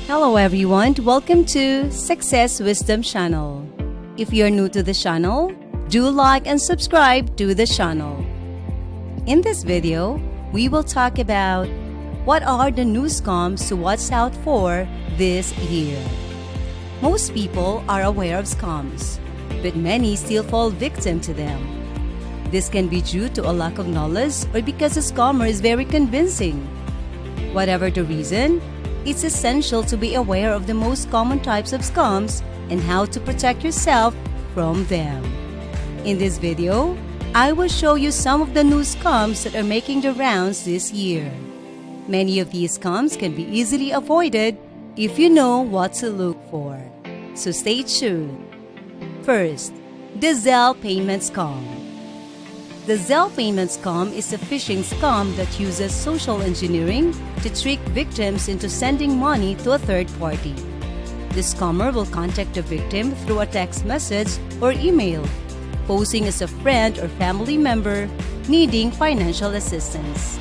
Hello everyone, welcome to Success Wisdom Channel. If you're new to the channel, do like and subscribe to the channel. In this video, we will talk about what are the new scams to watch out for this year. Most people are aware of scams, but many still fall victim to them. This can be due to a lack of knowledge or because the scammer is very convincing. Whatever the reason, it's essential to be aware of the most common types of scams and how to protect yourself from them. In this video, I will show you some of the new scams that are making the rounds this year. Many of these scams can be easily avoided if you know what to look for. So stay tuned. First, the Zelle payment scam. The Zelle payment scam is a phishing scam that uses social engineering to trick victims into sending money to a third party. The scammer will contact the victim through a text message or email, posing as a friend or family member needing financial assistance.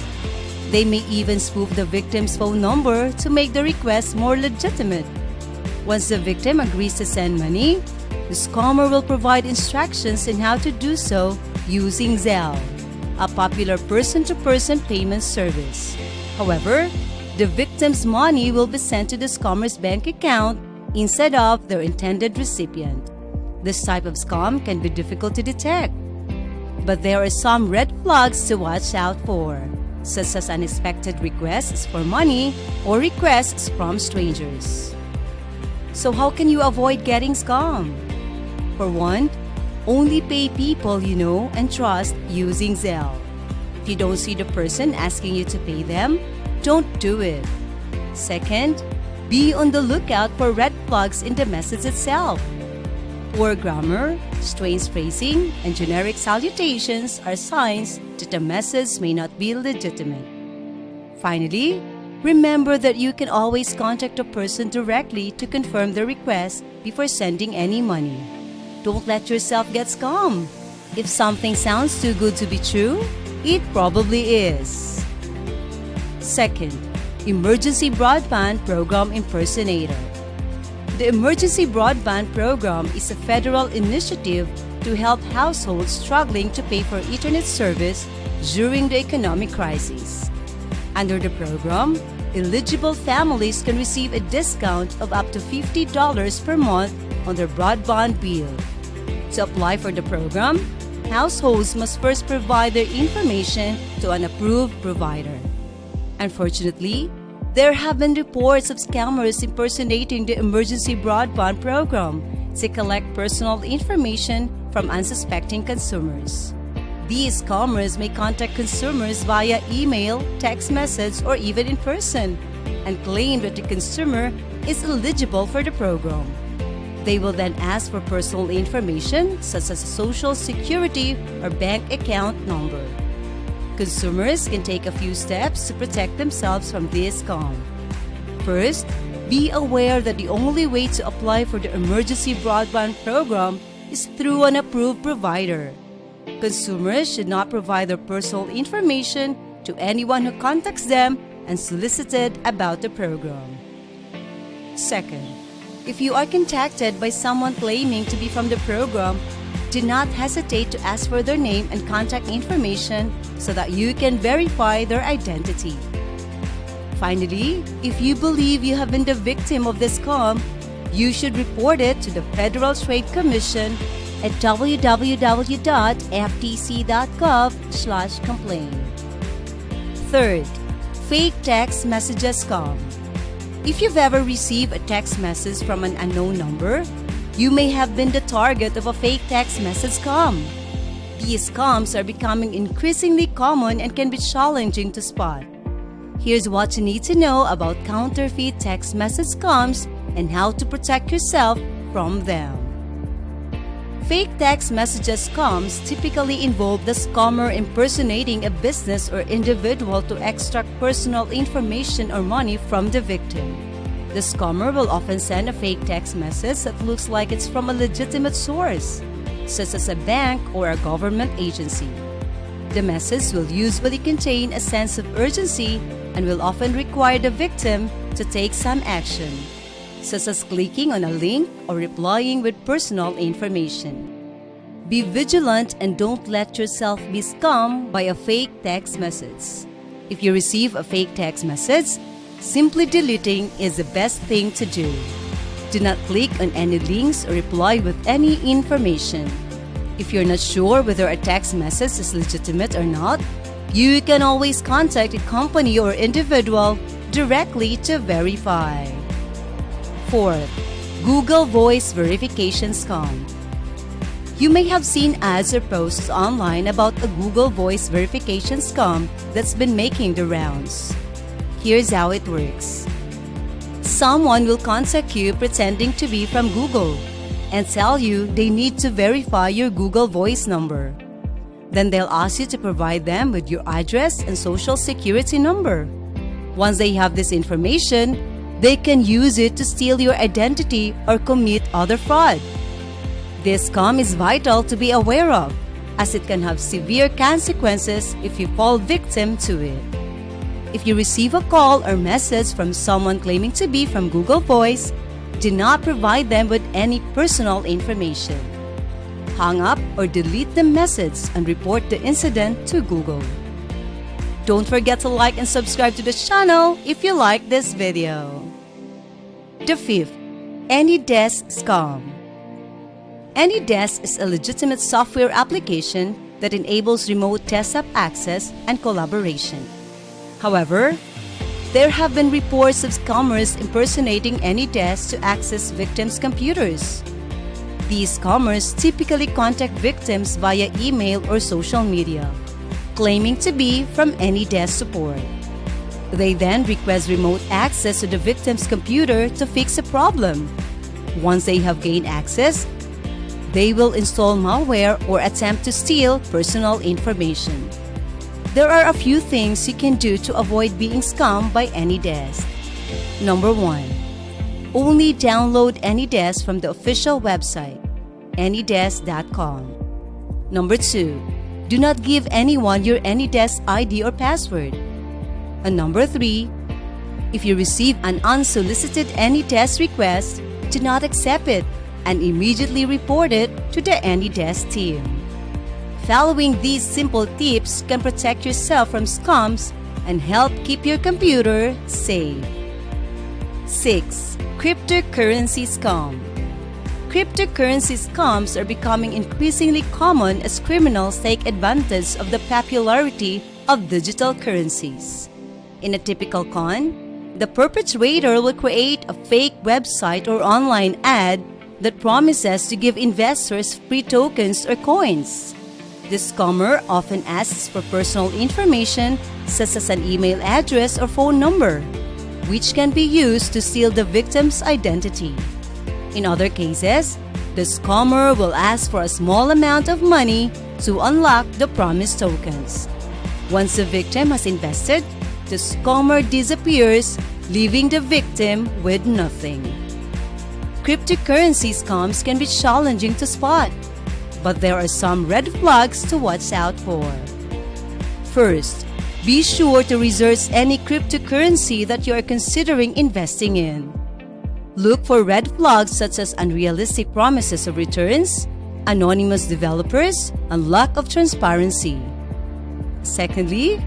They may even spoof the victim's phone number to make the request more legitimate. Once the victim agrees to send money, the scammer will provide instructions on how to do so using Zelle, a popular person-to-person payment service. However, the victim's money will be sent to the scammer's bank account instead of their intended recipient. This type of scam can be difficult to detect, but there are some red flags to watch out for, such as unexpected requests for money or requests from strangers. So how can you avoid getting scammed? For one, only pay people you know and trust using Zelle. If you don't see the person asking you to pay them, don't do it. Second, be on the lookout for red flags in the message itself. Poor grammar, strange phrasing, and generic salutations are signs that the message may not be legitimate. Finally, remember that you can always contact a person directly to confirm the request before sending any money. Don't let yourself get scammed. If something sounds too good to be true, it probably is. Second, Emergency Broadband Program Impersonator. The Emergency Broadband Program is a federal initiative to help households struggling to pay for internet service during the economic crisis. Under the program, eligible families can receive a discount of up to $50 per month on their broadband bill. To apply for the program, households must first provide their information to an approved provider. Unfortunately, there have been reports of scammers impersonating the Emergency Broadband Program to collect personal information from unsuspecting consumers. These scammers may contact consumers via email, text message, or even in person, and claim that the consumer is eligible for the program. They will then ask for personal information such as a social security or bank account number. Consumers can take a few steps to protect themselves from this scam. First, be aware that the only way to apply for the Emergency Broadband Program is through an approved provider. Consumers should not provide their personal information to anyone who contacts them unsolicited about the program. Second, if you are contacted by someone claiming to be from the program, do not hesitate to ask for their name and contact information so that you can verify their identity. Finally, if you believe you have been the victim of this scam, you should report it to the Federal Trade Commission at www.ftc.gov/complaint. Third, fake text messages scam. If you've ever received a text message from an unknown number, you may have been the target of a fake text message scam. These scams are becoming increasingly common and can be challenging to spot. Here's what you need to know about counterfeit text message scams and how to protect yourself from them. Fake text messages scams typically involve the scammer impersonating a business or individual to extract personal information or money from the victim. The scammer will often send a fake text message that looks like it's from a legitimate source, such as a bank or a government agency. The message will usually contain a sense of urgency and will often require the victim to take some action, such as clicking on a link or replying with personal information. Be vigilant and don't let yourself be scammed by a fake text message. If you receive a fake text message, simply deleting is the best thing to do. Do not click on any links or reply with any information. If you're not sure whether a text message is legitimate or not, you can always contact a company or individual directly to verify. 4th, Google Voice Verification Scam. You may have seen ads or posts online about a Google Voice Verification scam that's been making the rounds. Here's how it works. Someone will contact you pretending to be from Google and tell you they need to verify your Google Voice number. Then they'll ask you to provide them with your address and social security number. Once they have this information, they can use it to steal your identity or commit other fraud. This scam is vital to be aware of, as it can have severe consequences if you fall victim to it. If you receive a call or message from someone claiming to be from Google Voice, do not provide them with any personal information. Hang up or delete the message and report the incident to Google. Don't forget to like and subscribe to the channel if you like this video. The 5th, AnyDesk Scam. AnyDesk is a legitimate software application that enables remote desktop access and collaboration. However, there have been reports of scammers impersonating AnyDesk to access victims' computers. These scammers typically contact victims via email or social media, claiming to be from AnyDesk support. They then request remote access to the victim's computer to fix a problem. Once they have gained access, they will install malware or attempt to steal personal information. There are a few things you can do to avoid being scammed by AnyDesk. Number 1. Only download AnyDesk from the official website, anydesk.com. Number 2. Do not give anyone your AnyDesk ID or password. And number 3. If you receive an unsolicited AnyDesk request, do not accept it and immediately report it to the AnyDesk team. Following these simple tips can protect yourself from scams and help keep your computer safe. 6. Cryptocurrency Scam. Cryptocurrency scams are becoming increasingly common as criminals take advantage of the popularity of digital currencies. In a typical con, the perpetrator will create a fake website or online ad that promises to give investors free tokens or coins. The scammer often asks for personal information such as an email address or phone number, which can be used to steal the victim's identity. In other cases, the scammer will ask for a small amount of money to unlock the promised tokens. Once the victim has invested, the scammer disappears, leaving the victim with nothing. Cryptocurrency scams can be challenging to spot, but there are some red flags to watch out for. First, be sure to research any cryptocurrency that you are considering investing in. Look for red flags such as unrealistic promises of returns, anonymous developers, and lack of transparency. Secondly,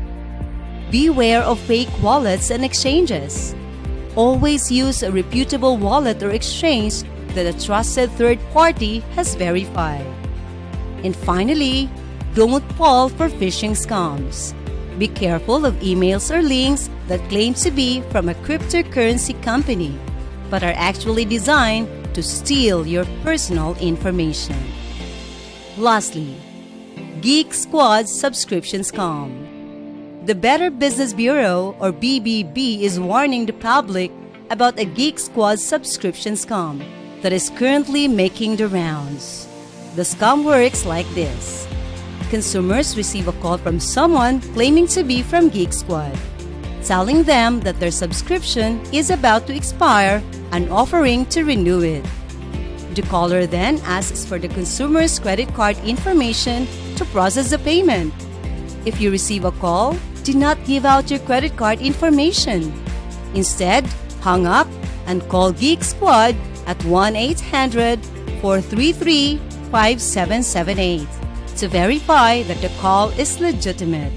beware of fake wallets and exchanges. Always use a reputable wallet or exchange that a trusted third party has verified. And finally, don't fall for phishing scams. Be careful of emails or links that claim to be from a cryptocurrency company, but are actually designed to steal your personal information. Lastly, Geek Squad subscription scam. The Better Business Bureau, or BBB, is warning the public about a Geek Squad subscription scam that is currently making the rounds. The scam works like this. Consumers receive a call from someone claiming to be from Geek Squad, telling them that their subscription is about to expire and offering to renew it. The caller then asks for the consumer's credit card information to process the payment. If you receive a call, do not give out your credit card information. Instead, hang up and call Geek Squad at 1-800-433-5778 to verify that the call is legitimate.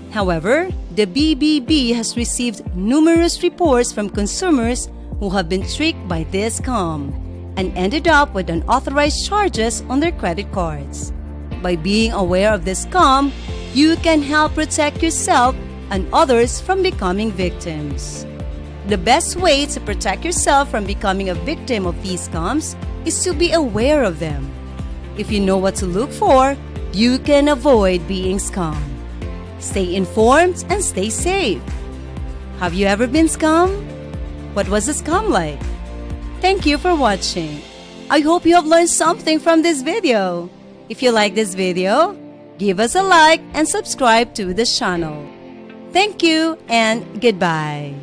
However, the BBB has received numerous reports from consumers who have been tricked by this scam and ended up with unauthorized charges on their credit cards. By being aware of this scam, you can help protect yourself and others from becoming victims. The best way to protect yourself from becoming a victim of these scams is to be aware of them. If you know what to look for, you can avoid being scammed. Stay informed and stay safe. Have you ever been scammed? What was the scam like? Thank you for watching. I hope you have learned something from this video. If you like this video, give us a like and subscribe to the channel. Thank you and goodbye.